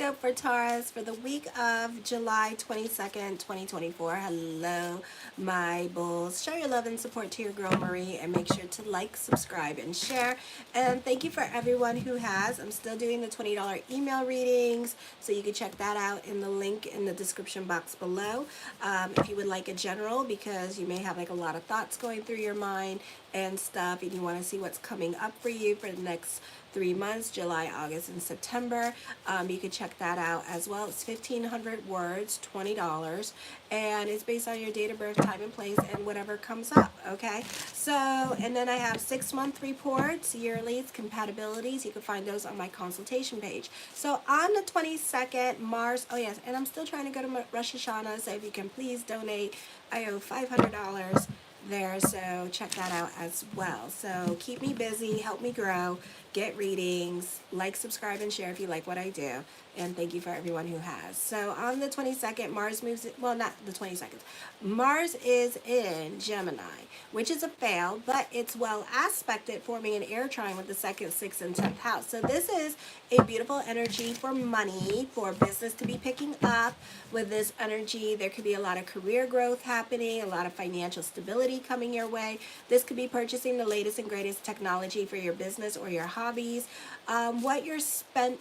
horoscope for Taurus for the week of July 22nd, 2024. Hello, my bulls. Show your love and support to your girl Marie and make sure to like, subscribe, and share. And thank you for everyone who has. I'm still doing the $20 email readings, so you can check that out in the link in the description box below. If you would like a general, because you may have like a lot of thoughts going through your mind and stuff, and you want to see what's coming up for you for the next 3 months, July, August, and September. You can check that out as well. It's 1,500 words, $20, and it's based on your date of birth, time, and place, and whatever comes up, okay? So, and then I have 6-month reports, yearlies, compatibilities. You can find those on my consultation page. So on the 22nd, Mars, oh yes, and I'm still trying to go to Rosh Hashanah, so if you can please donate, I owe $500 there, so check that out as well. So keep me busy, help me grow, get readings, like, subscribe, and share if you like what I do, and thank you for everyone who has. So on the 22nd, Mars moves, well, not the 22nd, Mars is in Gemini, which is a fail, but it's well aspected, forming an air trine with the 2nd, 6th, and 10th house. So this is a beautiful energy for money, for business to be picking up. With this energy, there could be a lot of career growth happening, a lot of financial stability coming your way. This could be purchasing the latest and greatest technology for your business or your hobbies. What you're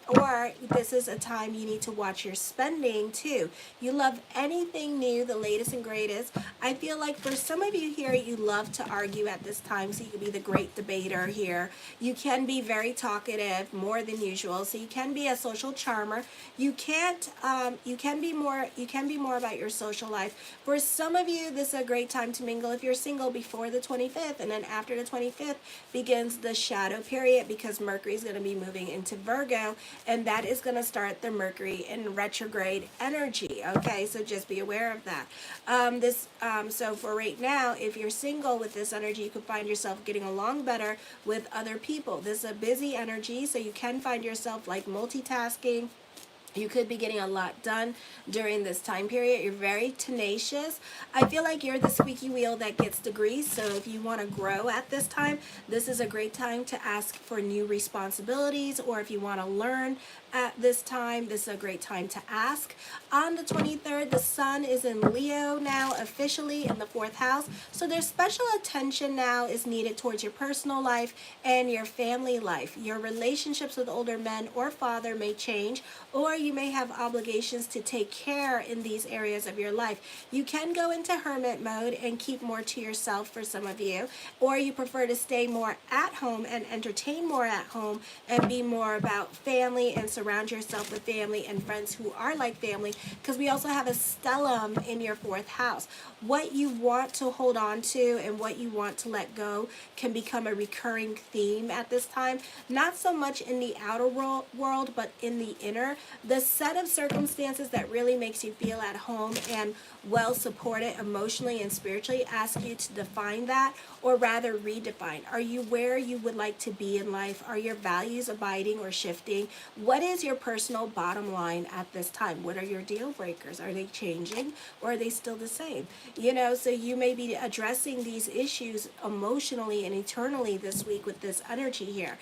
or this is a time you need to watch your spending too. You love anything new, the latest and greatest. I feel like for some of you here, you love to argue at this time, so you can be the great debater here. You can be very talkative, more than usual, so you can be a social charmer. You can be more about your social life. For some of you, this is a great time to mingle if you're single before the 25th, and then after the 25th begins the shadow period, because Mercury is going to be moving into Virgo, and that is going to start the Mercury in retrograde energy. Okay, so just be aware of that. So for right now, if you're single with this energy, you could find yourself getting along better with other people. This is a busy energy, so you can find yourself like multitasking. You could be getting a lot done during this time period. You're very tenacious. I feel like you're the squeaky wheel that gets the grease. So if you want to grow at this time, this is a great time to ask for new responsibilities. Or if you want to learn at this time, this is a great time to ask. On the 23rd, the sun is in Leo now, officially in the 4th house. So there's special attention now is needed towards your personal life and your family life. Your relationships with older men or father may change, or you may have obligations to take care in these areas of your life. You can go into hermit mode and keep more to yourself for some of you, or you prefer to stay more at home and entertain more at home and be more about family and surround yourself with family and friends who are like family, because we also have a stellium in your 4th house. What you want to hold on to and what you want to let go can become a recurring theme at this time, not so much in the outer world, but in the inner. The set of circumstances that really makes you feel at home and well supported emotionally and spiritually ask you to define that, or rather redefine. Are you where you would like to be in life? Are your values abiding or shifting? What is your personal bottom line at this time? What are your deal breakers? Are they changing, or are they still the same? You know, so you may be addressing these issues emotionally and eternally this week with this energy here.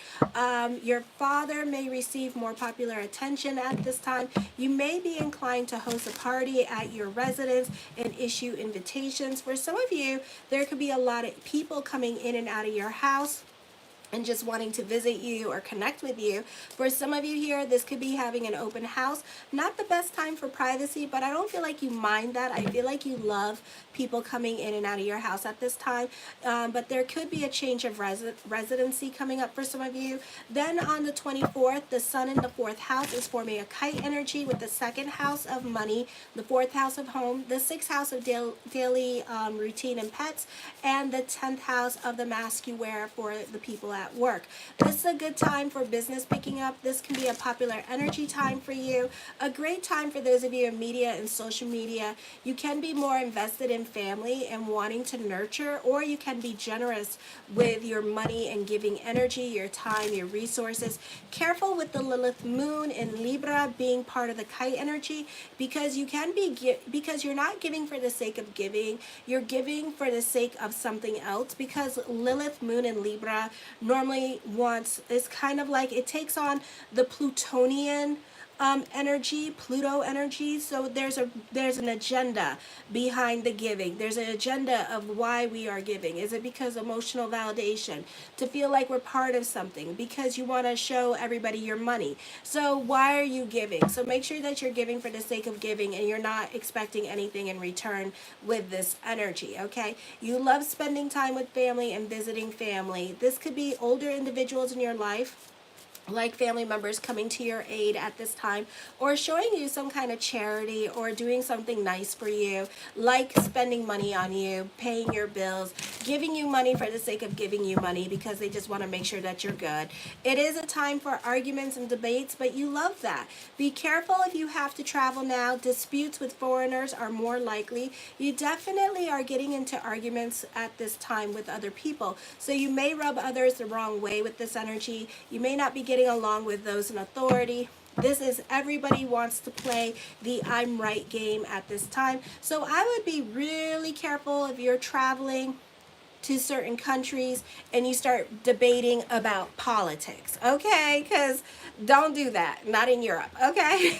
Your father may receive more popular attention at this time. You may be inclined to host a party at your residence and issue invitations. For some of you, there could be a lot of people coming in and out of your house and just wanting to visit you or connect with you. For some of you here, this could be having an open house. Not the best time for privacy, but I don't feel like you mind that. I feel like you love people coming in and out of your house at this time. But there could be a change of residency coming up for some of you. Then on the 24th, the sun in the 4th house is forming a kite energy with the 2nd house of money, the 4th house of home, the 6th house of daily routine and pets, and the 10th house of the mask you wear for the people at work. This is a good time for business picking up. This can be a popular energy time for you. A great time for those of you in media and social media. You can be more invested in family and wanting to nurture, or you can be generous with your money and giving energy, your time, your resources. Careful with the Lilith moon in Libra being part of the kite energy, because you can be because you're not giving for the sake of giving. You're giving for the sake of something else, because Lilith moon in Libra normally wants, it's kind of like it takes on the Plutonian energy, Pluto energy. So there's an agenda behind the giving. There's an agenda of why we are giving. Is it because emotional validation, to feel like we're part of something, because you want to show everybody your money? So why are you giving? So make sure that you're giving for the sake of giving and you're not expecting anything in return with this energy, okay? You love spending time with family and visiting family. This could be older individuals in your life, like family members coming to your aid at this time, or showing you some kind of charity or doing something nice for you, like spending money on you, paying your bills, giving you money for the sake of giving you money because they just want to make sure that you're good. It is a time for arguments and debates, but you love that. Be careful if you have to travel now. Disputes with foreigners are more likely. You definitely are getting into arguments at this time with other people, so you may rub others the wrong way with this energy. You may not be getting along with those in authority. This is everybody wants to play the I'm right game at this time. So I would be really careful if you're traveling to certain countries and you start debating about politics, okay? Because don't do that, not in Europe, okay?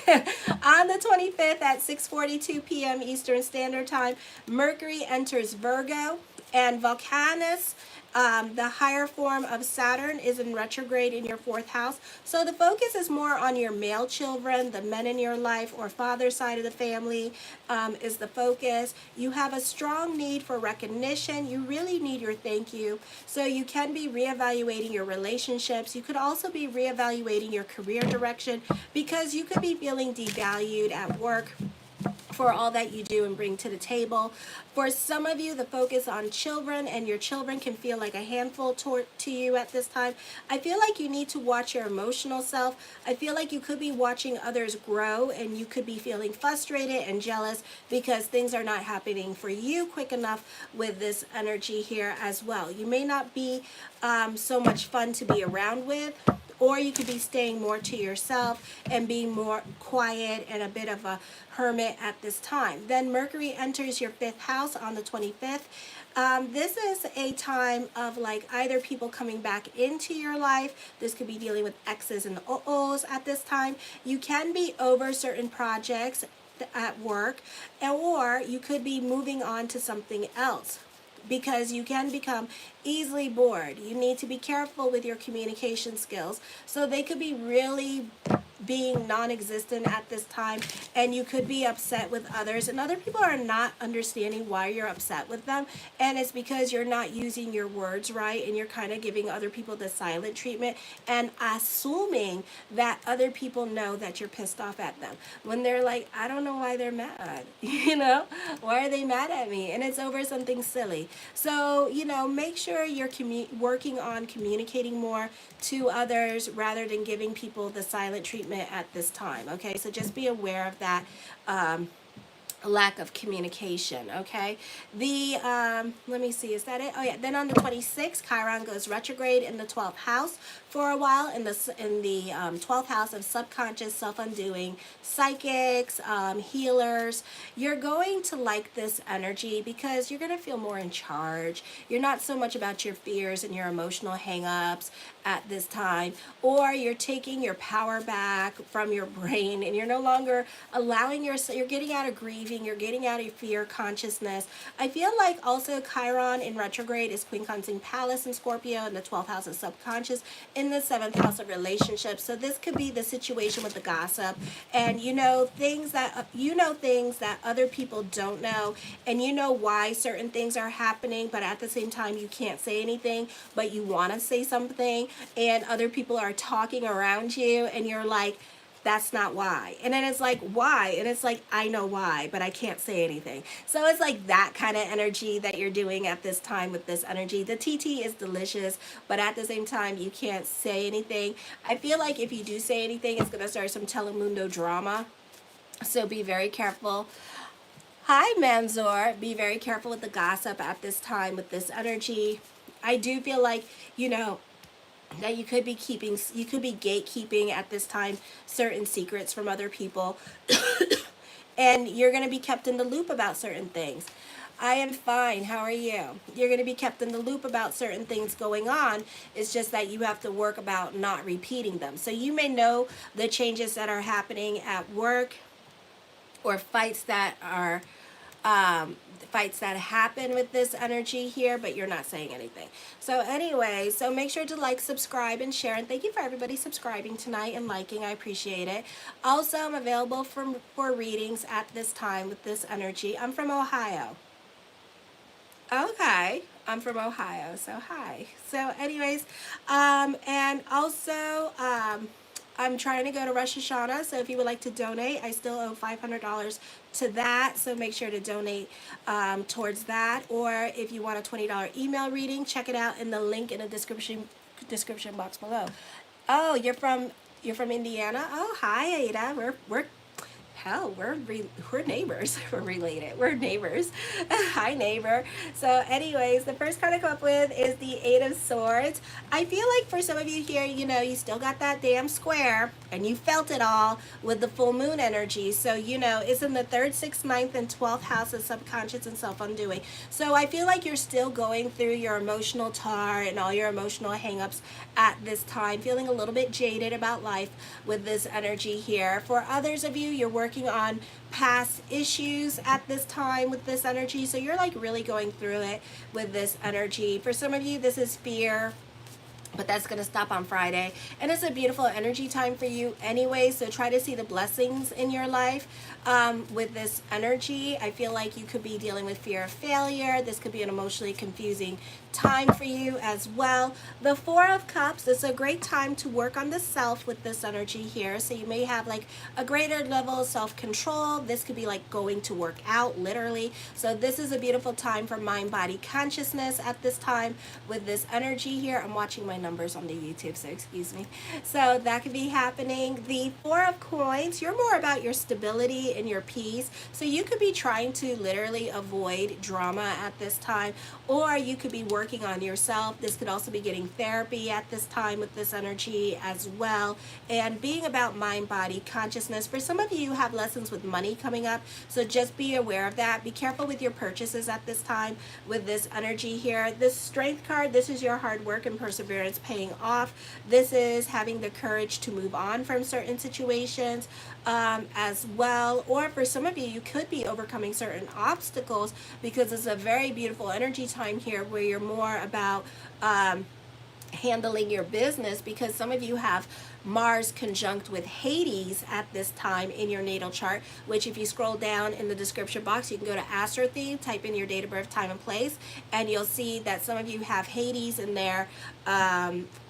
On the 25th at 6:42 p.m. Eastern Standard Time, Mercury enters Virgo, and Vulcanus, the higher form of Saturn, is in retrograde in your fourth house. So the focus is more on your male children, the men in your life, or father side of the family is the focus. You have a strong need for recognition. You really need your thank you. So you can be reevaluating your relationships. You could also be reevaluating your career direction because you could be feeling devalued at work for all that you do and bring to the table. For some of you, the focus on children and your children can feel like a handful to you at this time. I feel like you need to watch your emotional self. I feel like you could be watching others grow and you could be feeling frustrated and jealous because things are not happening for you quick enough with this energy here as well. You may not be so much fun to be around with, or you could be staying more to yourself and being more quiet and a bit of a hermit at this time. Then Mercury enters your fifth house on the 25th. This is a time of like either people coming back into your life. This could be dealing with X's and O's at this time. You can be over certain projects at work, or you could be moving on to something else, because you can become easily bored. You need to be careful with your communication skills. So they could be really being non-existent at this time, and you could be upset with others, and other people are not understanding why you're upset with them, and it's because you're not using your words right, and you're kind of giving other people the silent treatment and assuming that other people know that you're pissed off at them when they're like, I don't know why they're mad. Why are they mad at me? And it's over something silly. So make sure you're working on communicating more to others rather than giving people the silent treatment at this time, okay? So just be aware of that lack of communication, okay? Let me see, is that it? Oh yeah, then on the 26th, Chiron goes retrograde in the 12th house for a while, in the 12th house of subconscious, self-undoing, psychics, healers. You're going to like this energy because you're going to feel more in charge. You're not so much about your fears and your emotional hang-ups at this time, or you're taking your power back from your brain and you're no longer allowing yourself, you're getting out of grieving, you're getting out of fear consciousness. I feel like also Chiron in retrograde is quincunxing Palace in Scorpio in the 12th house of subconscious, in the 7th house of relationships. So this could be the situation with the gossip, and things that other people don't know, and why certain things are happening, but at the same time you can't say anything, but you want to say something, and other people are talking around you and you're like, that's not why. And then it's like, why? And it's like, I know why, but I can't say anything. So it's like that kind of energy that you're doing at this time with this energy. The TT is delicious, but at the same time, you can't say anything. I feel like if you do say anything, it's going to start some Telemundo drama. So be very careful. Hi, Manzor. Be very careful with the gossip at this time with this energy. I do feel like, that you could be gatekeeping at this time certain secrets from other people and you're going to be kept in the loop about certain things. I am fine. How are you? You're going to be kept in the loop about certain things going on. It's just that you have to work about not repeating them. So you may know the changes that are happening at work, or fights that happen with this energy here, but you're not saying anything. So anyway, so make sure to like, subscribe, and share. And thank you for everybody subscribing tonight and liking. I appreciate it. Also, I'm available for readings at this time with this energy. I'm from Ohio. Okay. I'm from Ohio, so hi. So anyways, and also, I'm trying to go to Rosh Hashanah, so if you would like to donate, I still owe $500 to that, so make sure to donate towards that. Or if you want a $20 email reading, check it out in the link in the description box below. Oh, you're from Indiana? Oh, hi, Ada. We're hell, we're neighbors. We're related. We're neighbors. Hi, neighbor. So anyways, the first card I come up with is the Eight of Swords. I feel like for some of you here, you still got that damn square, and you felt it all with the full moon energy. So, it's in the 3rd, 6th, 9th, and 12th house of subconscious and self-undoing. So I feel like you're still going through your emotional tar and all your emotional hangups at this time, feeling a little bit jaded about life with this energy here. For others of you, you're working on past issues at this time with this energy, so you're like really going through it with this energy. For some of you, this is fear, but that's going to stop on Friday, and it's a beautiful energy time for you anyway, so try to see the blessings in your life with this energy. I feel like you could be dealing with fear of failure. This could be an emotionally confusing time for you as well. The Four of Cups is a great time to work on the self with this energy here, so you may have like a greater level of self-control. This could be like going to work out, literally. So this is a beautiful time for mind body consciousness at this time with this energy here. I'm watching my numbers on the YouTube, so excuse me. So that could be happening. The Four of Coins, you're more about your stability and your peace, so you could be trying to literally avoid drama at this time, or you could be working on yourself. This could also be getting therapy at this time with this energy as well, and being about mind body consciousness. For some of you, you have lessons with money coming up, so just be aware of that. Be careful with your purchases at this time with this energy here. This Strength card, this is your hard work and perseverance paying off. This is having the courage to move on from certain situations as well. Or for some of you, you could be overcoming certain obstacles, because it's a very beautiful energy time here where you're more about handling your business, because some of you have Mars conjunct with Hades at this time in your natal chart, which if you scroll down in the description box, you can go to Astrology, type in your date of birth, time, and place, and you'll see that some of you have Hades in there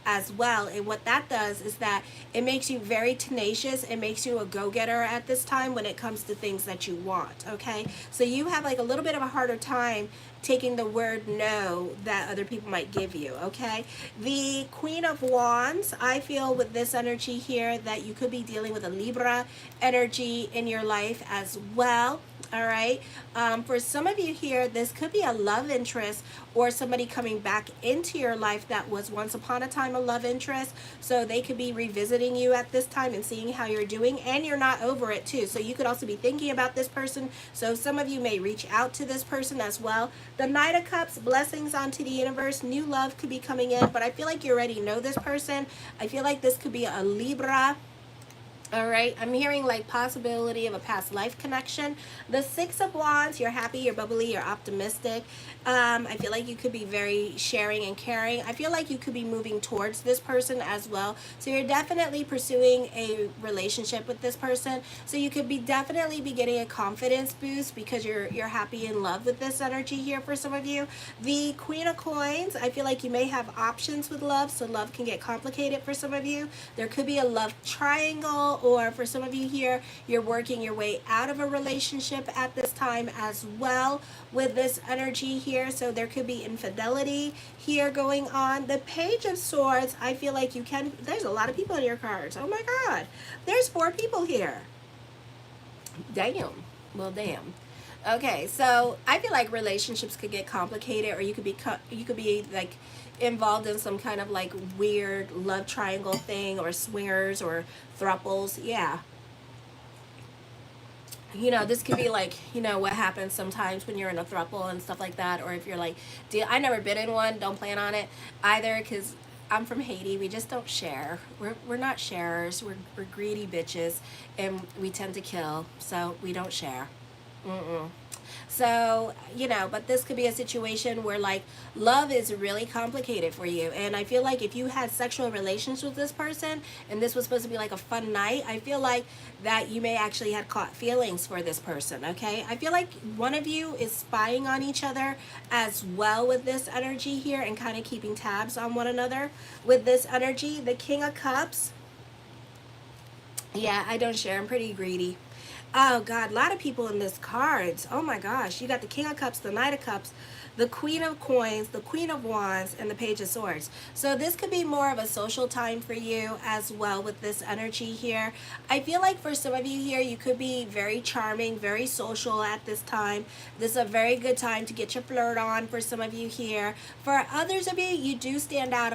as well. And what that does is that it makes you very tenacious. It makes you a go-getter at this time when it comes to things that you want, okay? So you have like a little bit of a harder time taking the word no that other people might give you, okay? The Queen of Wands, I feel with this energy here that you could be dealing with a Libra energy in your life as well. All right. For some of you here, this could be a love interest or somebody coming back into your life that was once upon a time a love interest. So they could be revisiting you at this time and seeing how you're doing, and you're not over it too. So you could also be thinking about this person. So some of you may reach out to this person as well. The Knight of Cups, blessings onto the universe. New love could be coming in, but I feel like you already know this person. I feel like this could be a Libra. All right, I'm hearing like possibility of a past life connection. The Six of Wands, you're happy, you're bubbly, you're optimistic. I feel like you could be very sharing and caring. I feel like you could be moving towards this person as well. So you're definitely pursuing a relationship with this person. So you could be definitely be getting a confidence boost because you're happy in love with this energy here for some of you. The Queen of Coins, I feel like you may have options with love, so love can get complicated for some of you. There could be a love triangle, or for some of you here, you're working your way out of a relationship at this time as well with this energy here. So there could be infidelity here going on. The Page of Swords, I feel like you can, there's a lot of people in your cards. Oh my God, there's 4 people here. Damn. Well, damn. Okay, so I feel like relationships could get complicated, or you could be like involved in some kind of like weird love triangle thing, or swingers or thruples. Yeah. You know, this could be like, you know, what happens sometimes when you're in a throuple and stuff like that, or if you're like, I never been in one, don't plan on it either, because I'm from Haiti. We just don't share. We're not sharers. We're greedy bitches, and we tend to kill, so we don't share. Mm-mm. So, you know, but this could be a situation where like love is really complicated for you. And I feel like if you had sexual relations with this person and this was supposed to be like a fun night, I feel like that you may actually have caught feelings for this person, okay? I feel like one of you is spying on each other as well with this energy here and kind of keeping tabs on one another with this energy. The King of Cups, yeah, I don't share. I'm pretty greedy. Oh God, a lot of people in this cards. Oh my gosh, you got the King of Cups, the Knight of Cups, the Queen of Coins, the Queen of Wands, and the Page of Swords. So this could be more of a social time for you as well with this energy here. I feel like for some of you here, you could be very charming, very social at this time. This is a very good time to get your flirt on for some of you here. For others of you, you do stand out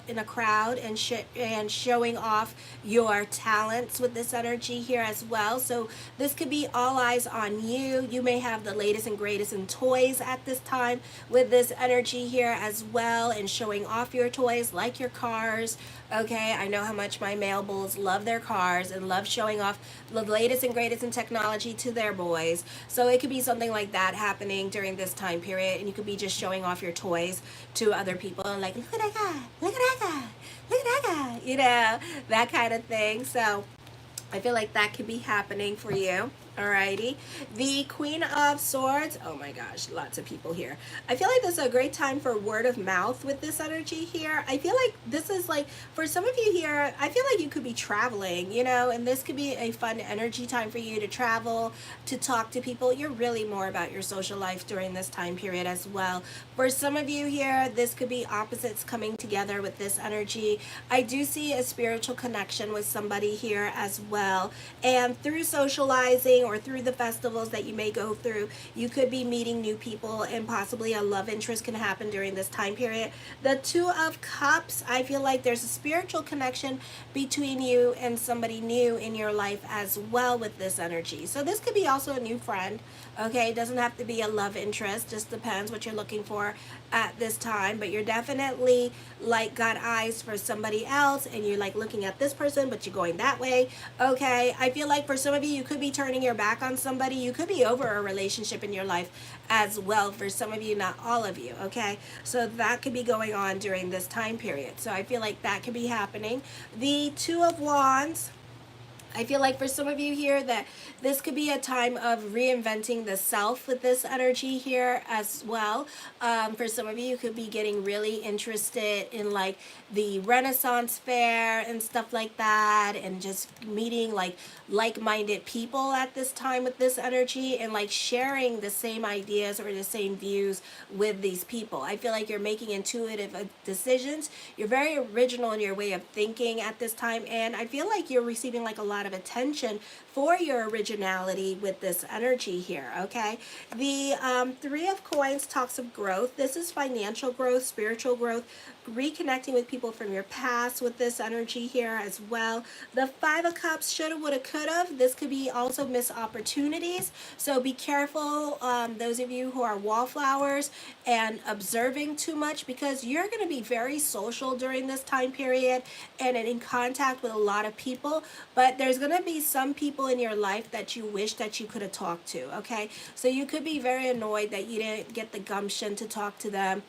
in a crowd and showing off your talents with this energy here as well. So this could be all eyes on you. You may have the latest and greatest in toys at this time with this energy here as well, and showing off your toys like your cars. Okay, I know how much my male bulls love their cars and love showing off the latest and greatest in technology to their boys. So it could be something like that happening during this time period, and you could be just showing off your toys to other people and like, look at that guy, look at that guy, look at that guy, you know, that kind of thing. So I feel like that could be happening for you. Alrighty. The Queen of Swords. Oh my gosh, lots of people here. I feel like this is a great time for word of mouth with this energy here. I feel like this is like, for some of you here, I feel like you could be traveling, you know, and this could be a fun energy time for you to travel, to talk to people. You're really more about your social life during this time period as well. For some of you here, this could be opposites coming together with this energy. I do see a spiritual connection with somebody here as well. And through socializing or through the festivals that you may go through, you could be meeting new people, and possibly a love interest can happen during this time period. The Two of Cups, I feel like there's a spiritual connection between you and somebody new in your life as well with this energy. So this could be also a new friend. Okay, it doesn't have to be a love interest, just depends what you're looking for at this time. But you're definitely like got eyes for somebody else, and you're like looking at this person, but you're going that way. Okay, I feel like for some of you, you could be turning your back on somebody. You could be over a relationship in your life as well. For some of you, not all of you. Okay, so that could be going on during this time period. So I feel like that could be happening. The Two of Wands, I feel like for some of you here that this could be a time of reinventing the self with this energy here as well. For some of you, you could be getting really interested in like the Renaissance fair and stuff like that, and just meeting like-minded people at this time with this energy, and like sharing the same ideas or the same views with these people. I feel like you're making intuitive decisions. You're very original in your way of thinking at this time, and I feel like you're receiving like a lot of attention for your originality with this energy here. Okay, the Three of Coins talks of growth. This is financial growth, spiritual growth, reconnecting with people from your past with this energy here as well. The Five of Cups, shoulda, woulda, coulda. This could be also missed opportunities, so be careful, those of you who are wallflowers and observing too much, because you're going to be very social during this time period and in contact with a lot of people, but there's going to be some people in your life that you wish that you could have talked to. Okay, so you could be very annoyed that you didn't get the gumption to talk to them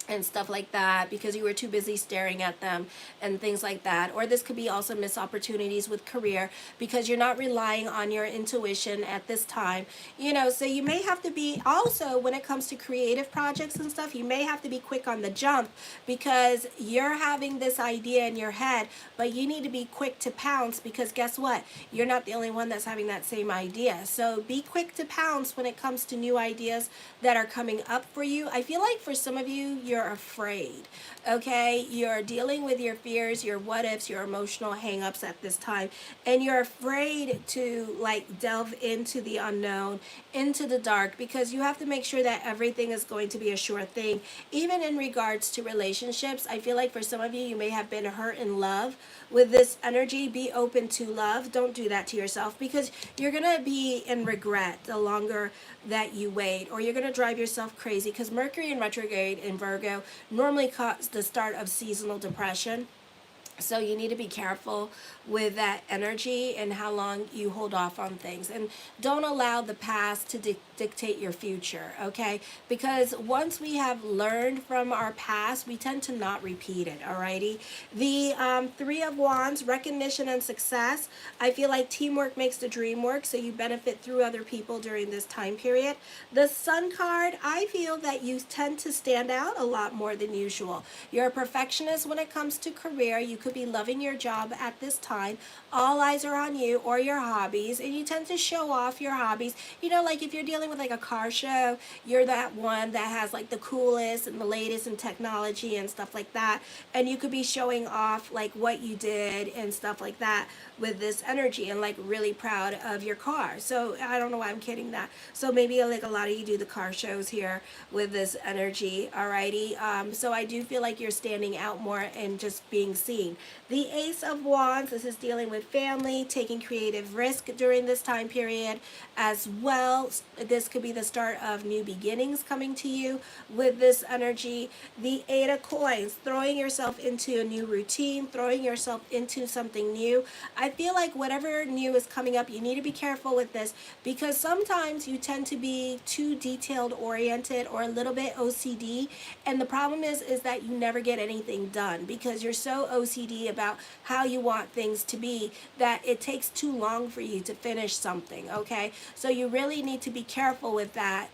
and stuff like that because you were too busy staring at them and things like that. Or this could be also missed opportunities with career because you're not relying on your intuition at this time, you know. So you may have to be also, when it comes to creative projects and stuff, you may have to be quick on the jump because you're having this idea in your head, but you need to be quick to pounce, because guess what, you're not the only one that's having that same idea. So be quick to pounce when it comes to new ideas that are coming up for you. I feel like for some of you, you're you're afraid, okay? You're dealing with your fears, your what ifs, your emotional hang-ups at this time, and you're afraid to like delve into the unknown, into the dark, because you have to make sure that everything is going to be a sure thing. Even in regards to relationships, I feel like for some of you, you may have been hurt in love with this energy. Be open to love. Don't do that to yourself, because you're going to be in regret the longer that you wait, or you're going to drive yourself crazy, because Mercury in retrograde in Virgo normally causes the start of seasonal depression. So you need to be careful with that energy and how long you hold off on things. And don't allow the past to dictate your future, okay? Because once we have learned from our past, we tend to not repeat it, alrighty? The Three of Wands, recognition and success. I feel like teamwork makes the dream work, so you benefit through other people during this time period. The Sun card, I feel that you tend to stand out a lot more than usual. You're a perfectionist when it comes to career. You could be loving your job at this time. All eyes are on you or your hobbies, and you tend to show off your hobbies. You know, like if you're dealing with like a car show, you're that one that has like the coolest and the latest in technology and stuff like that, and you could be showing off like what you did and stuff like that with this energy, and like really proud of your car. So I don't know why I'm kidding that. So maybe like a lot of you do the car shows here with this energy, alrighty? So I do feel like you're standing out more and just being seen. The Ace of Wands, this is dealing with family, taking creative risk during this time period as well. This could be the start of new beginnings coming to you with this energy. The Eight of Coins, throwing yourself into a new routine, throwing yourself into something new. I feel like whatever new is coming up, you need to be careful with this, because sometimes you tend to be too detailed oriented or a little bit OCD, and the problem is that you never get anything done because you're so OCD about how you want things to be that it takes too long for you to finish something, okay? So you really need to be careful with that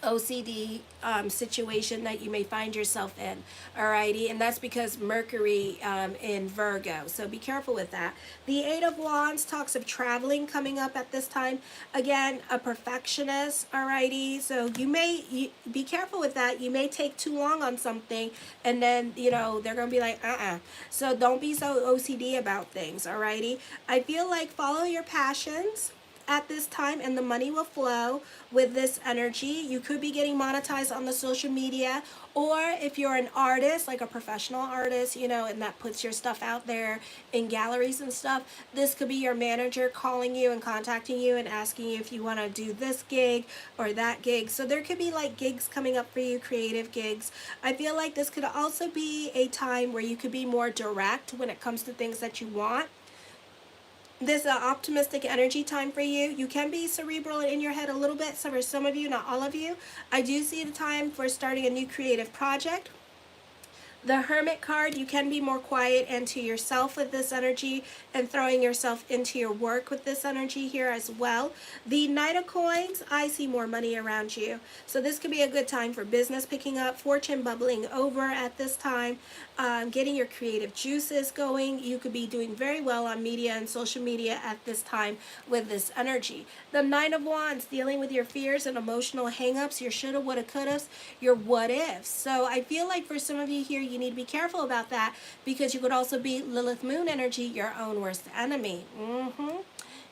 OCD situation that you may find yourself in, alrighty? And that's because Mercury in Virgo, so be careful with that. The Eight of Wands talks of traveling coming up at this time. Again, a perfectionist, alrighty? So you be careful with that. You may take too long on something, and then, you know, they're going to be like, So don't be so OCD about things, alrighty? I feel like follow your passions at this time, and the money will flow with this energy. You could be getting monetized on the social media, or if you're an artist, like a professional artist, you know, and that puts your stuff out there in galleries and stuff, this could be your manager calling you and contacting you and asking you if you want to do this gig or that gig. So there could be like gigs coming up for you, creative gigs. I feel like this could also be a time where you could be more direct when it comes to things that you want. This is an optimistic energy time for you. You can be cerebral in your head a little bit, so for some of you, not all of you. I do see the time for starting a new creative project. The Hermit card, you can be more quiet and to yourself with this energy, and throwing yourself into your work with this energy here as well. The Knight of Coins, I see more money around you. So this could be a good time for business picking up, fortune bubbling over at this time, getting your creative juices going. You could be doing very well on media and social media at this time with this energy. The Nine of Wands, dealing with your fears and emotional hang-ups, your shoulda, woulda, couldas, your what ifs. So I feel like for some of you here, you need to be careful about that, because you could also be Lilith Moon energy, your own worst enemy.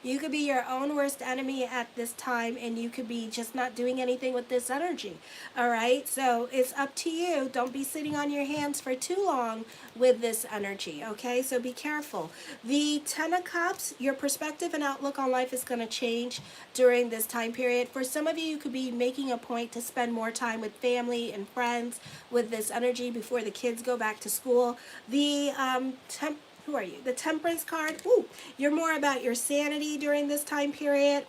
You could be your own worst enemy at this time, and you could be just not doing anything with this energy. All right, so it's up to you. Don't be sitting on your hands for too long with this energy, okay? So be careful. The Ten of Cups, your perspective and outlook on life is going to change during this time period. For some of you, you could be making a point to spend more time with family and friends with this energy before the kids go back to school. The who are you? The Temperance card. Ooh, you're more about your sanity during this time period,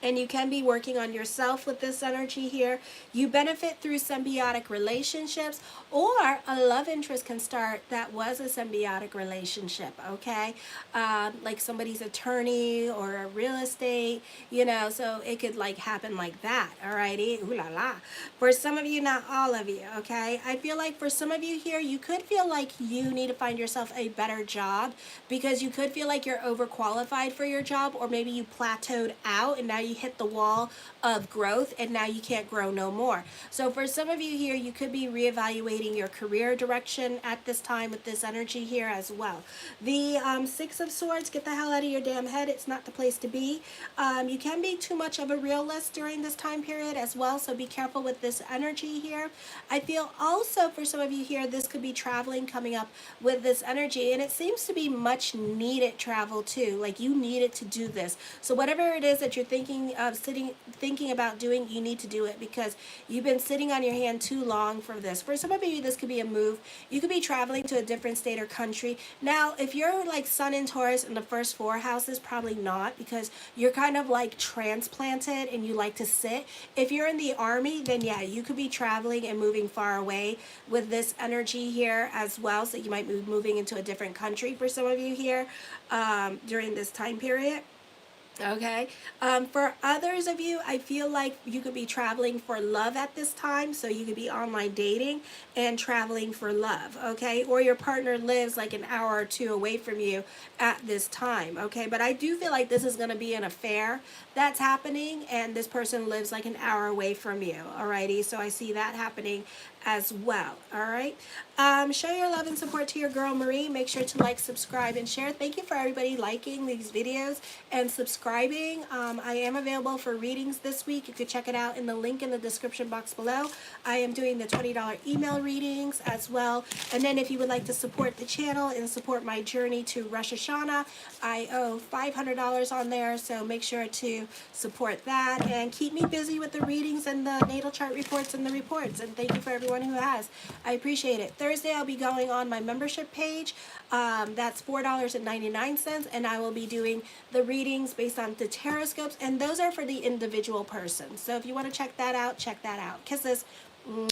and you can be working on yourself with this energy here. You benefit through symbiotic relationships, or a love interest can start that was a symbiotic relationship, okay? Like somebody's attorney or a real estate, you know, so it could like happen like that, alrighty? Ooh la la. For some of you, not all of you, okay? I feel like for some of you here, you could feel like you need to find yourself a better job, because you could feel like you're overqualified for your job, or maybe you plateaued out and now you already hit the wall of growth and now you can't grow no more. So for some of you here, you could be reevaluating your career direction at this time with this energy here as well. The Six of Swords, get the hell out of your damn head. It's not the place to be. You can be too much of a realist during this time period as well, so be careful with this energy here. I feel also for some of you here, this could be traveling coming up with this energy, and it seems to be much needed travel too. Like you needed to do this. So whatever it is that you're thinking of thinking about doing, you need to do it because you've been sitting on your hand too long for this. For some of you, this could be a move. You could be traveling to a different state or country. Now, if you're like Sun in Taurus in the first 4 houses, probably not, because you're kind of like transplanted and you like to sit. If you're in the army, then yeah, you could be traveling and moving far away with this energy here as well. So you might be moving into a different country for some of you here during this time period. Okay. For others of you, I feel like you could be traveling for love at this time. So you could be online dating and traveling for love. Okay. Or your partner lives like an hour or 2 away from you at this time. Okay. But I do feel like this is going to be an affair that's happening and this person lives like an hour away from you. Alrighty. So I see that happening as well. All right. Show your love and support to your girl Marie. Make sure to like, subscribe, and share. Thank you for everybody liking these videos and subscribing. I am available for readings this week. You could check it out in the link in the description box below. I am doing the $20 email readings as well. And then if you would like to support the channel and support my journey to Rosh Hashanah, I owe $500 on there. So make sure to support that and keep me busy with the readings and the natal chart reports and the reports. And thank you for everyone who has. I appreciate it. Thursday, I'll be going on my membership page. That's $4.99, and I will be doing the readings based on the horoscopes, and those are for the individual person. So if you want to check that out, check that out. Kisses.